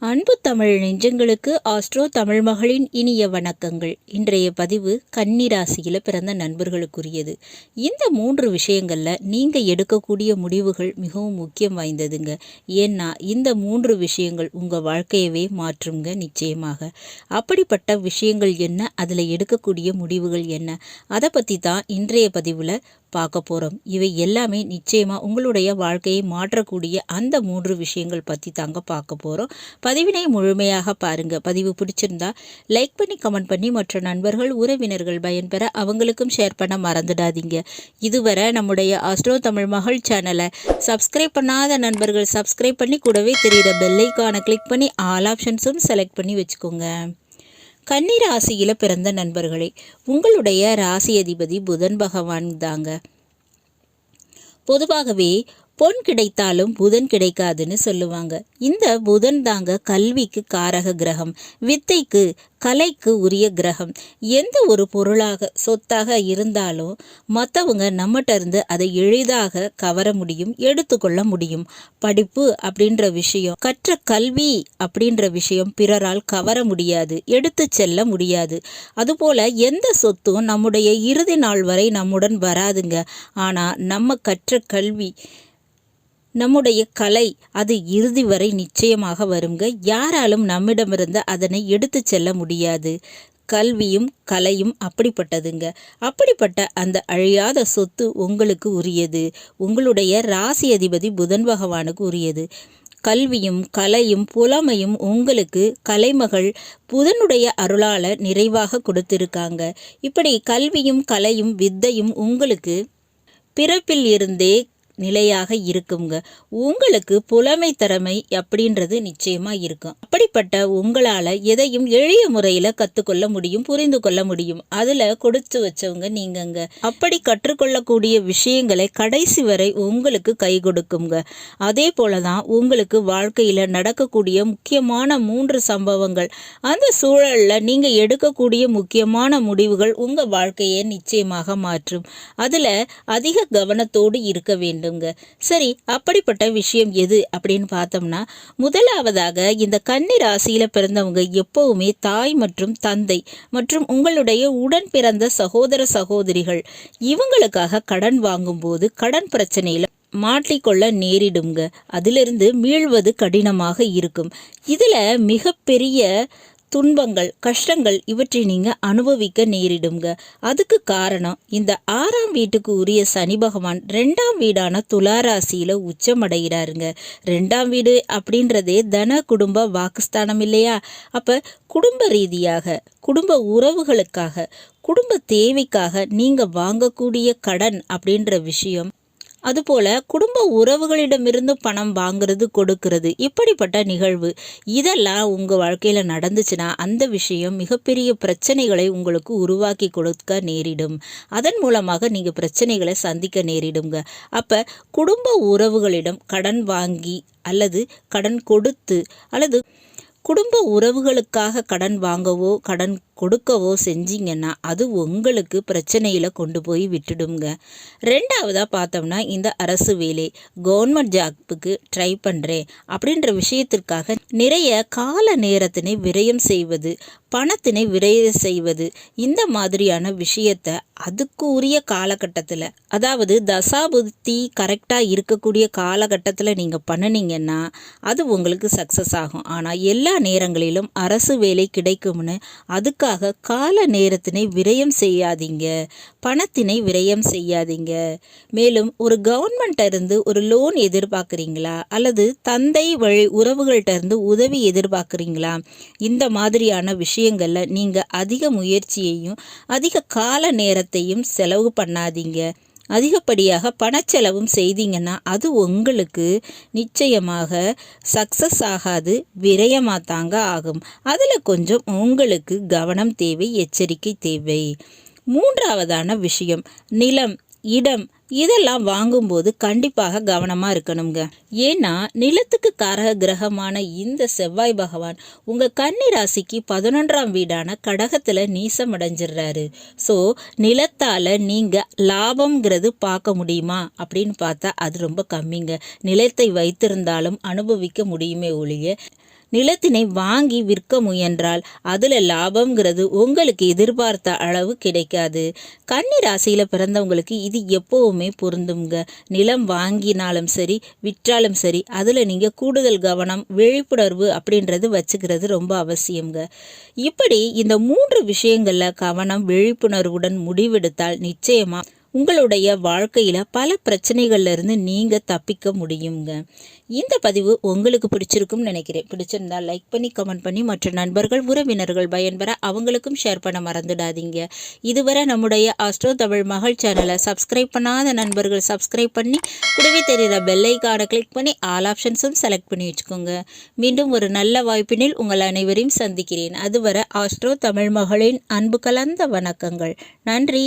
அன்பு தமிழ் நெஞ்சங்களுக்கு ஆஸ்ட்ரோ தமிழ் மகளின் இனிய வணக்கங்கள். இன்றைய பதிவு கன்னி ராசியில் பிறந்த நண்பர்களுக்குரியது. இந்த 3 விஷயங்களில் நீங்கள் எடுக்கக்கூடிய முடிவுகள் மிகவும் முக்கியம் வாய்ந்ததுங்க. ஏன்னா இந்த 3 விஷயங்கள் உங்கள் வாழ்க்கையவே மாற்றுங்க நிச்சயமாக. அப்படிப்பட்ட விஷயங்கள் என்ன, அதில் எடுக்கக்கூடிய முடிவுகள் என்ன, அதை பற்றி தான் இன்றைய பதிவில் பார்க்க போகிறோம். இவை எல்லாமே நிச்சயமாக உங்களுடைய வாழ்க்கையை மாற்றக்கூடிய அந்த 3 விஷயங்கள் பற்றி தாங்க பார்க்க போகிறோம். பதிவினை முழுமையாக பாருங்கள். பதிவு பிடிச்சிருந்தா லைக் பண்ணி கமெண்ட் பண்ணி மற்ற நண்பர்கள் உறவினர்கள் பயன்பெற அவங்களுக்கும் ஷேர் பண்ண மறந்துடாதீங்க. இதுவரை நம்முடைய ஆஸ்ட்ரோ தமிழ் மகள் சேனலை சப்ஸ்கிரைப் பண்ணாத நண்பர்கள் சப்ஸ்கிரைப் பண்ணி கூடவே தெரிகிற பெல்லைக்கானை கிளிக் பண்ணி ஆல் ஆப்ஷன்ஸும் செலக்ட் பண்ணி வச்சுக்கோங்க. கன்னி ராசியில் பிறந்த நண்பர்களே, உங்களுடைய ராசி அதிபதி புதன் பகவான் தாங்க. பொதுவாகவே பொன் கிடைத்தாலும் புதன் கிடைக்காதுன்னு சொல்லுவாங்க. இந்த புதன் தாங்க கல்விக்கு காரக கிரகம், வித்தைக்கு கலைக்கு உரிய கிரகம். எந்த ஒரு பொருளாக சொத்தாக இருந்தாலும் மற்றவங்க நம்மகிட்ட இருந்து அதை எளிதாக கவர முடியும், எடுத்துக்கொள்ள முடியும். படிப்பு அப்படின்ற விஷயம், கற்ற கல்வி அப்படின்ற விஷயம் பிறரால் கவர முடியாது, எடுத்து செல்ல முடியாது. அதுபோல எந்த சொத்தும் நம்முடைய இறுதி நாள் வரை நம்முடன் வராதுங்க. ஆனால் நம்ம கற்ற கல்வி, நம்முடைய கலை, அது இறுதி வரை நிச்சயமாக வருங்க. யாராலும் நம்மிடமிருந்து அதனை எடுத்து செல்ல முடியாது. கல்வியும் கலையும் அப்படிப்பட்டதுங்க. அப்படிப்பட்ட அந்த அழியாத சொத்து உங்களுக்கு உரியது. உங்களுடைய ராசி அதிபதி புதன் பகவானுக்கு உரியது. கல்வியும் கலையும் புலமையும் உங்களுக்கு கலைமகள் புதனுடைய அருளால நிறைவாக கொடுத்திருக்காங்க. இப்படி கல்வியும் கலையும் வித்தையும் உங்களுக்கு பிறப்பில் இருந்தே நிலையாக இருக்குங்க. உங்களுக்கு புலமை திறமை அப்படின்றது நிச்சயமா இருக்கும். அப்படிப்பட்ட உங்களால் எதையும் எளிய முறையில் கற்றுக்கொள்ள முடியும், புரிந்து கொள்ள முடியும். அதில் கொடுத்து வச்சவங்க நீங்கங்க. அப்படி கற்றுக்கொள்ளக்கூடிய விஷயங்களை கடைசி வரை உங்களுக்கு கை கொடுக்குங்க. அதே போல தான் உங்களுக்கு வாழ்க்கையில் நடக்கக்கூடிய முக்கியமான 3 சம்பவங்கள், அந்த சூழலில் நீங்கள் எடுக்கக்கூடிய முக்கியமான முடிவுகள் உங்கள் வாழ்க்கையை நிச்சயமாக மாற்றும். அதில் அதிக கவனத்தோடு இருக்க வேண்டும். சரி, அப்படிப்பட்ட விஷயம் எது அப்படின்னு பார்த்தோம்னா, முதலாவதாக இந்த கன்னி ராசியில பிறந்தவங்க எப்பவுமே தாய் மற்றும் தந்தை மற்றும் உங்களுடைய உடன் பிறந்த சகோதர சகோதரிகள் இவங்களுக்காக கடன் வாங்கும்போது கடன் பிரச்சனையில மாட்டிக்கொள்ள நேரிடுங்க. அதிலிருந்து மீள்வது கடினமாக இருக்கும். இதில் மிகப்பெரிய துன்பங்கள், கஷ்டங்கள் இவற்றை நீங்கள் அனுபவிக்க நேரிடுங்க. அதுக்கு காரணம் இந்த 6ஆம் வீட்டுக்கு உரிய சனி பகவான் 2ஆம் வீடான துளாராசியில் உச்சமடைகிறாருங்க. 2ஆம் வீடு அப்படின்றதே தன குடும்ப வாக்குஸ்தானம் இல்லையா? அப்போ குடும்ப ரீதியாக, குடும்ப உறவுகளுக்காக, குடும்ப தேவைக்காக நீங்கள் வாங்கக்கூடிய கடன் அப்படின்ற விஷயம், அதுபோல குடும்ப உறவுகளிடமிருந்து பணம் வாங்குறது, கொடுக்கறது, இப்படிப்பட்ட நிகழ்வு இதெல்லாம் உங்கள் வாழ்க்கையில் நடந்துச்சுன்னா அந்த விஷயம் மிகப்பெரிய பிரச்சனைகளை உங்களுக்கு உருவாக்கி கொடுக்க நேரிடும். அதன் மூலமாக நீங்கள் பிரச்சனைகளை சந்திக்க நேரிடுங்க. அப்போ குடும்ப உறவுகளிடம் கடன் வாங்கி அல்லது கடன் கொடுத்து அல்லது குடும்ப உறவுகளுக்காக கடன் வாங்கவோ கடன் கொடுக்கவோ செஞ்சீங்கன்னா அது உங்களுக்கு பிரச்சனையில் கொண்டு போய் விட்டுடுங்க. 2ஆவதாக பார்த்தோம்னா, இந்த அரசு வேலை, கவர்மெண்ட் ஜாப்புக்கு ட்ரை பண்ணுறேன் அப்படின்ற விஷயத்திற்காக நிறைய கால நேரத்தினை விரயம் செய்வது, பணத்தினை விரயம் செய்வது, இந்த மாதிரியான விஷயத்தை அதுக்கு உரிய காலகட்டத்தில், அதாவது தசாபுத்தி கரெக்டாக இருக்கக்கூடிய காலகட்டத்தில் நீங்கள் பண்ணினீங்கன்னா அது உங்களுக்கு சக்ஸஸ் ஆகும். ஆனால் எல்லா நேரங்களிலும் அரசு வேலை கிடைக்கும்னு அதுக்காக கால நேரத்தினை விரயம் செய்யாதீங்க, பணத்தினை விரயம் செய்யாதீங்க. மேலும் ஒரு கவர்மெண்ட்ட இருந்து ஒரு லோன் எதிர்பார்க்குறீங்களா அல்லது தந்தை வழி உறவுகள்கிட்ட இருந்து உதவி எதிர்பார்க்குறீங்களா? இந்த மாதிரியான விஷயங்களில் நீங்கள் அதிக முயற்சியையும் அதிக கால நேரத்தையும் செலவு பண்ணாதீங்க. அதிகப்படியாக பணச்செலவும் செய்தீங்கன்னா அது உங்களுக்கு நிச்சயமாக சக்ஸஸ் ஆகாது, விரயமாக தாங்க ஆகும். அதில் கொஞ்சம் உங்களுக்கு கவனம் தேவை, எச்சரிக்கை தேவை. 3ஆவதான விஷயம், நிலம், இடம், இதெல்லாம் வாங்கும்போது கண்டிப்பாக கவனமாக இருக்கணுங்க. ஏன்னா நிலத்துக்கு காரக கிரகமான இந்த செவ்வாய் பகவான் உங்கள் கன்னி ராசிக்கு 11ஆம் வீடான கடகத்தில் நீசம் அடைஞ்சிடுறாரு. ஸோ நிலத்தால் நீங்கள் லாபம்ங்கிறது பார்க்க முடியுமா அப்படின்னு பார்த்தா அது ரொம்ப கம்மிங்க. நிலத்தை வைத்திருந்தாலும் அனுபவிக்க முடியுமே ஒழிய நிலத்தினை வாங்கி விற்க முயன்றால் அதில் லாபம்ங்கிறது உங்களுக்கு எதிர்பார்த்த அளவு கிடைக்காது. கன்னி ராசியில் பிறந்தவங்களுக்கு இது எப்போவுமே பொருந்துங்க. நிலம் வாங்கினாலும் சரி விற்றாலும் சரி அதில் நீங்கள் கூடுதல் கவனம் விழிப்புணர்வு அப்படின்றது வச்சுக்கிறது ரொம்ப அவசியங்க. இப்படி இந்த 3 விஷயங்களில் கவனம் விழிப்புணர்வுடன் முடிவெடுத்தால் நிச்சயமாக உங்களுடைய வாழ்க்கையில் பல பிரச்சனைகள்ல இருந்து நீங்கள் தப்பிக்க முடியுங்க. இந்த பதிவு உங்களுக்கு பிடிச்சிருக்கும்னு நினைக்கிறேன். பிடிச்சிருந்தா லைக் பண்ணி கமெண்ட் பண்ணி மற்ற நண்பர்கள் உறவினர்கள் பயன்பெற அவங்களுக்கும் ஷேர் பண்ண மறந்துடாதீங்க. இதுவரை நம்முடைய ஆஸ்ட்ரோ தமிழ் மகள் சேனலை சப்ஸ்கிரைப் பண்ணாத நண்பர்கள் சப்ஸ்கிரைப் பண்ணி கூடவே தெரிகிற பெல் ஐகானை கிளிக் பண்ணி ஆல் ஆப்ஷன்ஸும் செலக்ட் பண்ணி வச்சுக்கோங்க. மீண்டும் ஒரு நல்ல வாய்ப்பினில் உங்கள் அனைவரையும் சந்திக்கிறேன். அதுவரை ஆஸ்ட்ரோ தமிழ் மகளின் அன்பு கலந்த வணக்கங்கள். நன்றி.